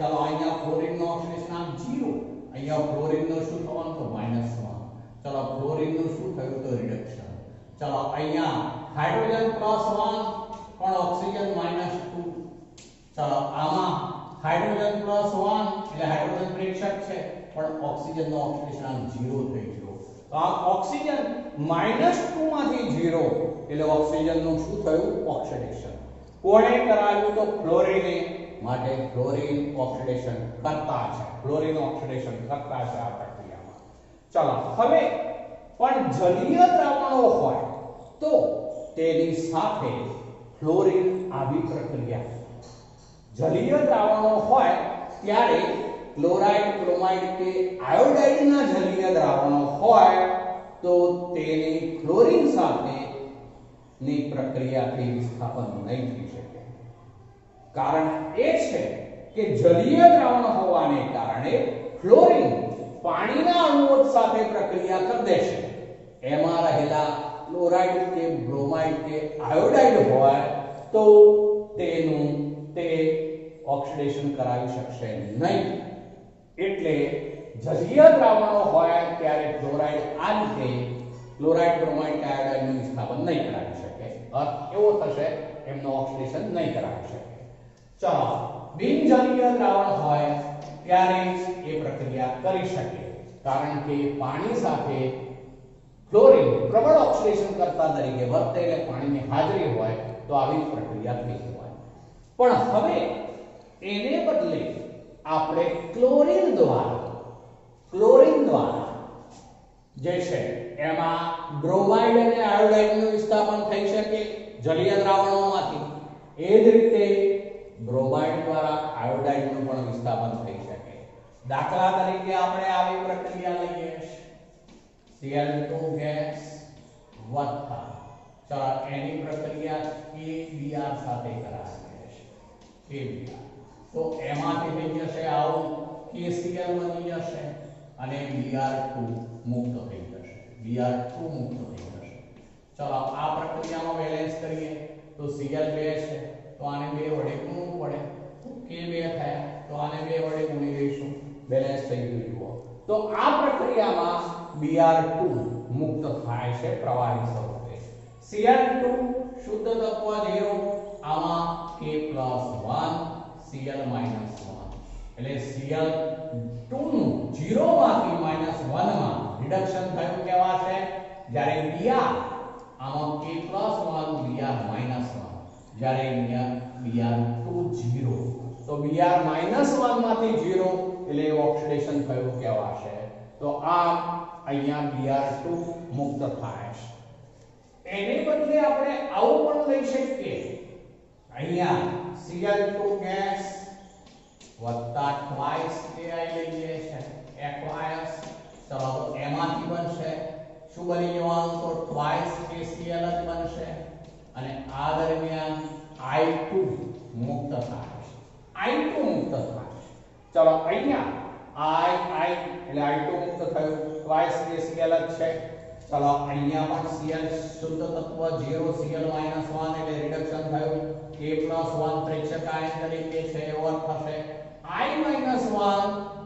Speaker 2: ચાલો અહીંયા ફ્લોરિનનો ઓક્સિડેશન આમ 0, અહીંયા ફ્લોરિનનો શું થવાનું તો -1. ચલો ફ્લોરિનનું શું થયું તો રિડક્શન. ચલો અહીંયા હાઇડ્રોજન +1 પણ ઓક્સિજન -2. ચલો આમાં હાઇડ્રોજન +1 એટલે હાઇડ્રોજન પ્રેક્ષક છે, પણ ઓક્સિજનનો ઓક્સિડેશન આમ 0 થઈ ગયો. તો આ ઓક્સિજન -2 માંથી 0 એટલે ઓક્સિજનનું શું થયું? ઓક્સિડેશન. કોણે કરાવ્યું તો ફ્લોરિને, માટે ફ્લોરિન ઓક્સિડેશન કરતા છે. ફ્લોરિન ઓક્સિડેશન કરતા છે આ પ્રક્રિયામાં. ચલો હવે પણ જલીય દ્રાવણો હોય તો તેની સાથે ફ્લોરિન આવી પ્રક્રિયા, જલીય દ્રાવણો હોય ત્યારે ક્લોરાઇડ, બ્રોમાઇડ કે આયોડાઇડના જલીય દ્રાવણો હોય તો તેની ફ્લોરિન સાથેની પ્રક્રિયાથી વિસ્થાપન નહીં થઈ શકે. કારણ એ છે કે જલીય દ્રાવણ હોવાને કારણે ફ્લોરિન પાણીના અણુઓ સાથે પ્રક્રિયા કરી દેશે. એમાં રહેલા ક્લોરાઇડ કે બ્રોમાઇડ કે આયોડાઇડ હોય તો તેનું તે ઓક્સિડેશન કરાવી શકશે નહીં. એટલે જલીય દ્રાવણો હોય ત્યારે ક્લોરાઇડ આ રીતે ક્લોરાઇડ, બ્રોમાઇડ કે આયોડાઇડનું વિસ્થાપન નહીં કરાવી શકે. અર્થ એવો થશે એમનો ઓક્સિડેશન નહીં કરાવી શકે. ચલો બિનજલીય દ્રાવણ હોય ત્યારે એ પ્રક્રિયા કરી શકે, કારણ કે પાણી સાથે ફ્લોરિન પ્રબળ ઓક્સિડેશન કરતા તરીકે વર્તે, એટલે પાણીની હાજરી હોય તો આવી પ્રક્રિયા થઈ હોય. પણ હવે એને બદલે આપણે ક્લોરિન દ્વારા જે છે એમાં બ્રોમાઇડ અને આયોડાઇડનું વિસ્થાપન થઈ શકે જલીય દ્રાવણોમાંથી. એ જ રીતે બ્રોમાઇડ દ્વારા આયોડાઇડનું પણ વિસ્થાપન થઈ શકે. દાખલા તરીકે આપણે આવી પ્રક્રિયા લઈએ, Cl2 ગેસ વત્તા, ચલો એની પ્રક્રિયા KBr સાથે કરાવીએ છીએ, KBr. તો એમાંથી થઈ જશે આવું KCl બની જશે અને Br2 મુક્ત થઈ જશે, Br2 મુક્ત થઈ જશે. ચલો આ પ્રક્રિયામાં બેલેન્સ કરીએ તો Cl 2 છે તો આને 2 વડે ગુણવું પડે તો K2 થયા તો આને 2 વડે ગુણી દઈશું બેલેન્સ થઈ ગયું જુઓ તો આ પ્રક્રિયામાં Br2 મુક્ત થાય છે પ્રવાહી સ્વરૂપે Cl2 શુદ્ધ તત્વ 0 આમાં K+1 Cl - 1 એટલે Cl2 નું 0 માંથી -1 માં રિડક્શન થયું કેવા છે જ્યારે Br આમાં K+1 Br -1 જ્યારે અહીંયા Br2 0 તો Br -1 માંથી 0 એટલે ઓક્સિડેશન થયું કેવા છે તો આ અહીંયા Br2 મુક્ત થાય છે એને બદલે આપણે આવું પણ લઈ શકીએ અહીંયા Cl2 ગેસ વત્તા ટ્વાઇસ Ki લઈએ છે aqueous ચલો તો એમાંથી બનશે શું બની જવાનું તો ટ્વાઇસ KCl જ બનશે અને આ દરમિયાન I2 મુક્ત થાય છે I2 મુક્ત થાય છે ચલો અહીંયા I એટલે I2 મુક્ત થયું ટ્વાઇસ KCl જ છે ચલો અહીંયા પણ Cl શુદ્ધ તત્વ 0 Cl - 1 એટલે રિડક્શન થયું K+1 પ્રેક્ષક આયન તરીકે છે એવો થશે I - 1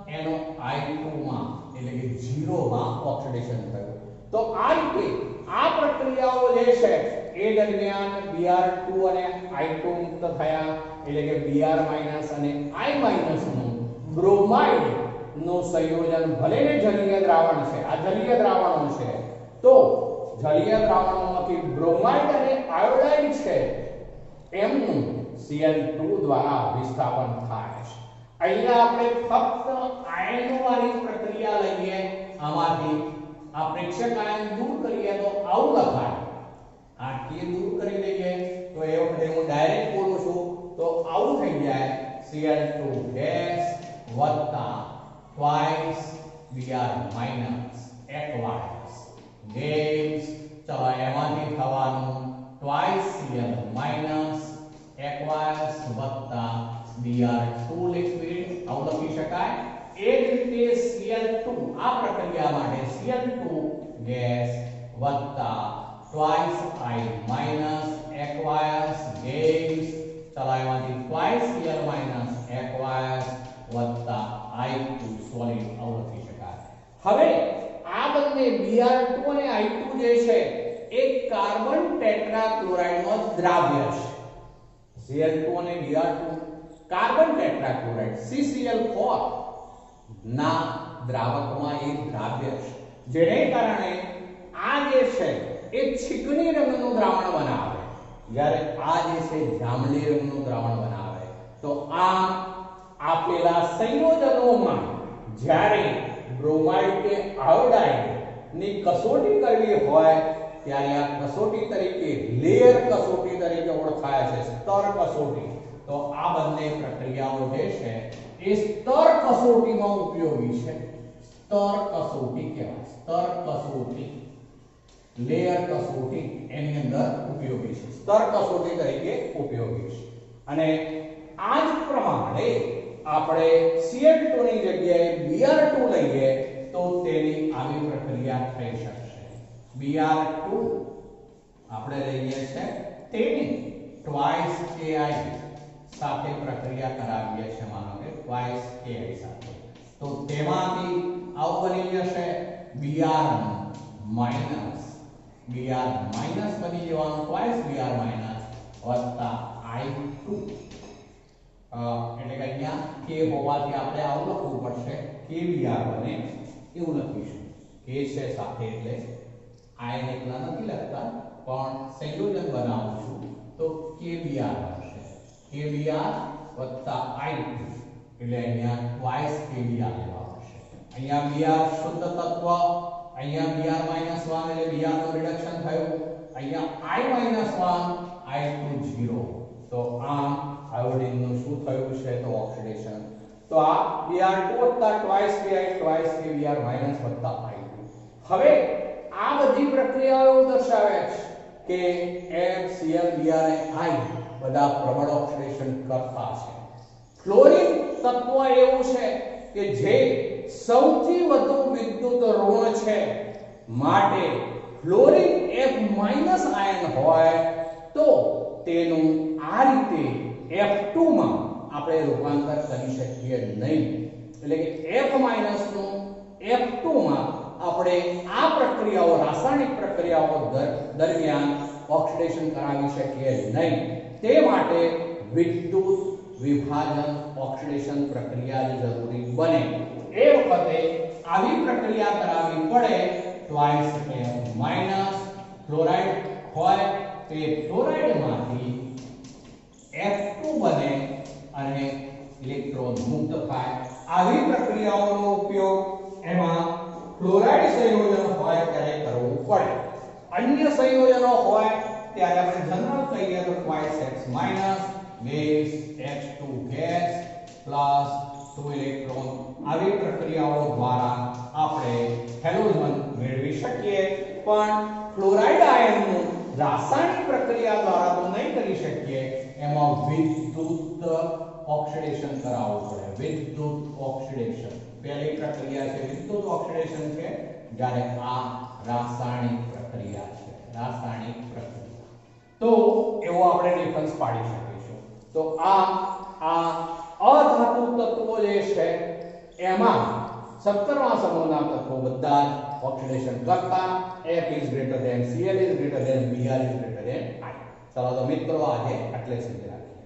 Speaker 2: એનો I2 માં એટલે કે 0 માં ઓક્સિડેશન થયું તો આ રીતે આ પ્રક્રિયાઓ જે છે એ દરમિયાન Br2 અને I2 મુક્ત થયા એટલે કે Br- અને I- નું બ્રોમાઇડ નું સંયોજન ભલે ને જલીય દ્રાવણ છે આ જલીય દ્રાવણો છે તો જલીય દ્રાવણોમાંથી બ્રોમાઇડ અને આયોડાઇડ છે એમનું Cl2 દ્વારા વિસ્થાપન થાય છે અહીંયા આપણે ફક્ત આયનોવાળી પ્રક્રિયા લઈએ આમાંથી આ પ્રેક્ષક આયન દૂર કરીએ તો આવું લખાય આ K દૂર કરી દઈએ તો એ વખતે હું ડાયરેક્ટ બોલું છું તો આવું થઈ જાય Cl2 ગેસ વત્તા twice Br minus aqueous gas ચલો એમાંથી થવાનું ટ્વાઇસ Cl માઈનસ aqueous વત્તા Br2 લિક્વિડ આવું લખી શકાય એ જ રીતે Cl2 આ પ્રક્રિયા માટે Cl2 ગેસ વત્તા twice I minus aqueous gas ચલો એમાંથી ટ્વાઇસ Cl માઈનસ aqueous વત્તા I2 સોલિડ આવું લખી શકાય હવે આ બંને Br2 અને I2 જે છે એ કાર્બન ટેટ્રાક્લોરાઇડ નો દ્રાવ્ય છે Cl2 અને Br2 કાર્બન ટેટ્રાક્લોરાઇડ CCl4 ના દ્રાવકમાં એક દ્રાવ્ય છે જેને કારણે આ જે છે એ ચીકણી રંગનું દ્રાવણ બનાવે જ્યારે આ જે છે જાંબલી રંગનું દ્રાવણ બનાવે તો આ આપેલા સંયોજનોમાં જ્યારે બ્રોમાઇડ કે આયોડાઇડ ની કસોટી કરવી હોય ત્યારે આ કસોટી તરીકે લેયર કસોટી તરીકે ઓળખાય છે સ્તર કસોટી તો આ બંને પ્રક્રિયાઓ જે છે એ સ્તર કસોટીમાં ઉપયોગી છે સ્તર કસોટી કહેવાય સ્તર કસોટી લેયર કસોટી એની અંદર ઉપયોગી છે સ્તર કસોટી તરીકે ઉપયોગી છે અને આ જ પ્રમાણે આપણે Cl2 ની જગ્યાએ Br2 લઈએ તો તેની આવી પ્રક્રિયા થઈ શકશે Br2 આપણે લઈએ છે તેની ટ્વાઇસ Ki સાથે પ્રક્રિયા કરાવીએ છે માનો કે ટ્વાઇસ Ki સાથે તો તેમાંથી આવું બની જશે Br માઈનસ બની જવાનું ટ્વાઇસ Br માઈનસ વત્તા I2 એટલે કે અહીંયા K હોવાથી આપણે આવું લખવું પડશે KBr બને એવું લખીશું K છે સાથે એટલે આયન એકલા નથી લખતા પણ સંયોજન બનાવું છું તો KBr બનશે KBr વત્તા I2 એટલે અહીંયા ટ્વાઇસ KBr લેવા પડશે અહીંયા Br શુદ્ધ તત્વ અહીંયા Br -1 એટલે Br નું રિડક્શન થયું અહીંયા I -1 I2 0 તો આ આયોડિન નું શું થયું છે તો ઓક્સિડેશન તો આ Br2 વત્તા twice Ki twice KBr minus વત્તા I2 હવે આ બધી પ્રક્રિયાઓ દર્શાવે છે કે FCl Br અને I બધા પ્રબળ ઓક્સિડેશન કરતા છે ફ્લોરિન તત્વ એવું છે કે જે સૌથી વધુ વિદ્યુત ઋણ છે માટે ફ્લોરિન F- આયન હોય તો તેનું આ રીતે F2 માં આપણે રૂપાંતર કરી શકીએ નહીં. એટલે કે F- નું F2 માં આપણે આ પ્રક્રિયાઓ રાસાયણિક પ્રક્રિયાઓ દરમિયાન ઓક્સિડેશન કરાવી શકીએ નહીં. તે માટે વિદ્યુત વિભાજન ઓક્સિડેશન પ્રક્રિયા જે જરૂરી બને. એ વખતે આવી પ્રક્રિયા કરાવવી પડે ટ્વાઇસ F માઈનસ ક્લોરાઇડ હોય તે ફ્લોરાઇડમાંથી F2 બને અને ઇલેક્ટ્રોન મુક્ત થાય. આવી પ્રક્રિયાઓનો ઉપયોગ એમાં ક્લોરાઇડ સંયોજન હોય ત્યારે કરવો પડે. અન્ય સંયોજનો હોય ત્યારે આપણે જનરલ કહીએ તો twice X minus gas H2 gas plus 2 electron. આવી પ્રક્રિયાઓ દ્વારા આપણે હેલોજન મેળવી શકીએ. પણ ક્લોરાઇડ આયનનું રાસાયણિક પ્રક્રિયા દ્વારા તો નહીં કરી શકીએ. એમાં વિદ્યુત ઓક્સિડેશન કરાવવું પડે. વિદ્યુત ઓક્સિડેશન પહેલી પ્રક્રિયા છે વિદ્યુત ઓક્સિડેશન છે, જ્યારે આ રાસાયણિક પ્રક્રિયા છે. રાસાયણિક પ્રક્રિયા તો એવો આપણે ડિફરન્સ પાડી શકીશું. તો આ અધાતુ તત્વો જે છે એમાં 17મા સમૂહના તત્વો બધા ઓક્સિડેશન કરતા F is greater than Cl is greater than Br is greater than I. ચલો તો મિત્રો આજે એટલે સુધી રાખીએ.